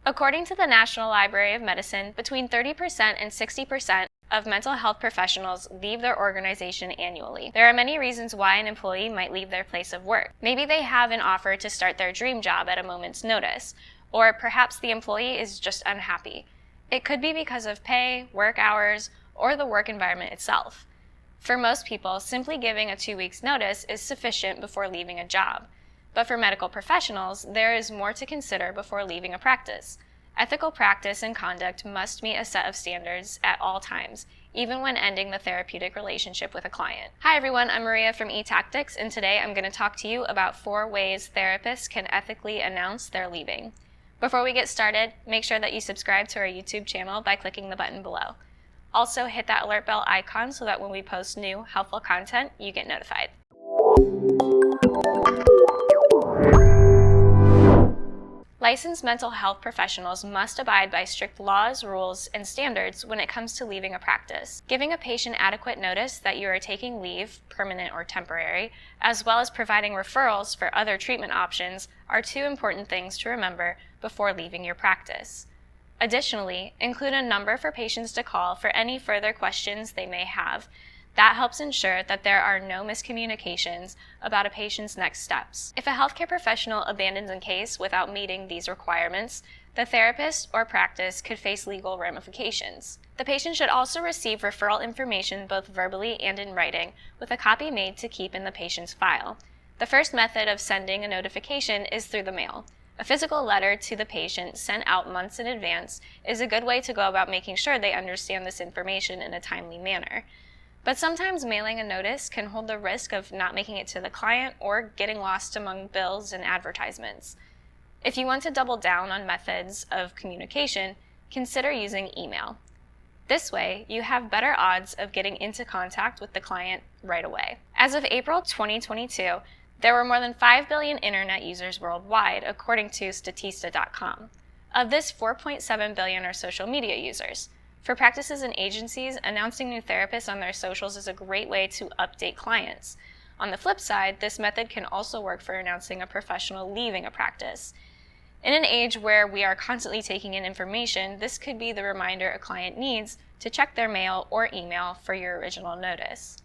According to the National Library of Medicine, between 30% and 60% of mental health professionals leave their organization annually. There are many reasons why an employee might leave their place of work. Maybe they have an offer to start their dream job at a moment's notice, or perhaps the employee is just unhappy. It could be because of pay, work hours, or the work environment itself. For most people, simply giving a 2 weeks notice is sufficient before leaving a job. But for medical professionals, there is more to consider before leaving a practice. Ethical practice and conduct must meet a set of standards at all times, even when ending the therapeutic relationship with a client. Hi everyone, I'm Maria from eTactics, and today I'm going to talk to you about 4 ways therapists can ethically announce they're leaving. Before we get started, make sure that you subscribe to our YouTube channel by clicking the button below. Also, hit that alert bell icon so that when we post new, helpful content, you get notified. Licensed mental health professionals must abide by strict laws, rules, and standards when it comes to leaving a practice. Giving a patient adequate notice that you are taking leave, permanent or temporary, as well as providing referrals for other treatment options are 2 important things to remember before leaving your practice. Additionally, include a number for patients to call for any further questions they may have. That helps ensure that there are no miscommunications about a patient's next steps. If a healthcare professional abandons a case without meeting these requirements, the therapist or practice could face legal ramifications. The patient should also receive referral information both verbally and in writing, with a copy made to keep in the patient's file. The first method of sending a notification is through the mail. A physical letter to the patient sent out months in advance is a good way to go about making sure they understand this information in a timely manner. But sometimes mailing a notice can hold the risk of not making it to the client or getting lost among bills and advertisements. If you want to double down on methods of communication, consider using email. This way, you have better odds of getting into contact with the client right away. As of April 2022, there were more than 5 billion internet users worldwide, according to Statista.com. Of this, 4.7 billion are social media users. For practices and agencies, announcing new therapists on their socials is a great way to update clients. On the flip side, this method can also work for announcing a professional leaving a practice. In an age where we are constantly taking in information, this could be the reminder a client needs to check their mail or email for your original notice.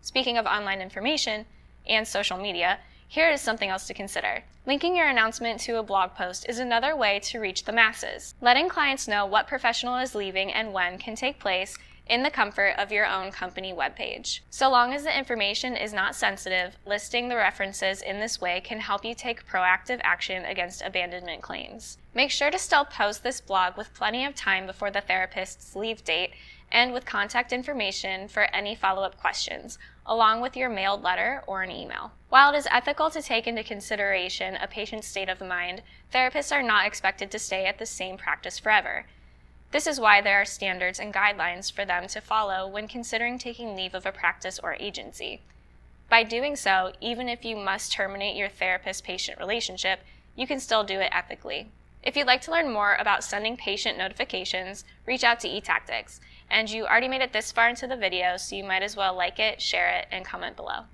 Speaking of online information and social media, here is something else to consider. Linking your announcement to a blog post is another way to reach the masses. Letting clients know what professional is leaving and when can take place in the comfort of your own company webpage. So long as the information is not sensitive, listing the references in this way can help you take proactive action against abandonment claims. Make sure to still post this blog with plenty of time before the therapist's leave date and with contact information for any follow-up questions, along with your mailed letter or an email. While it is ethical to take into consideration a patient's state of mind, therapists are not expected to stay at the same practice forever. This is why there are standards and guidelines for them to follow when considering taking leave of a practice or agency. By doing so, even if you must terminate your therapist-patient relationship, you can still do it ethically. If you'd like to learn more about sending patient notifications, reach out to eTactics. And you already made it this far into the video, so you might as well like it, share it, and comment below.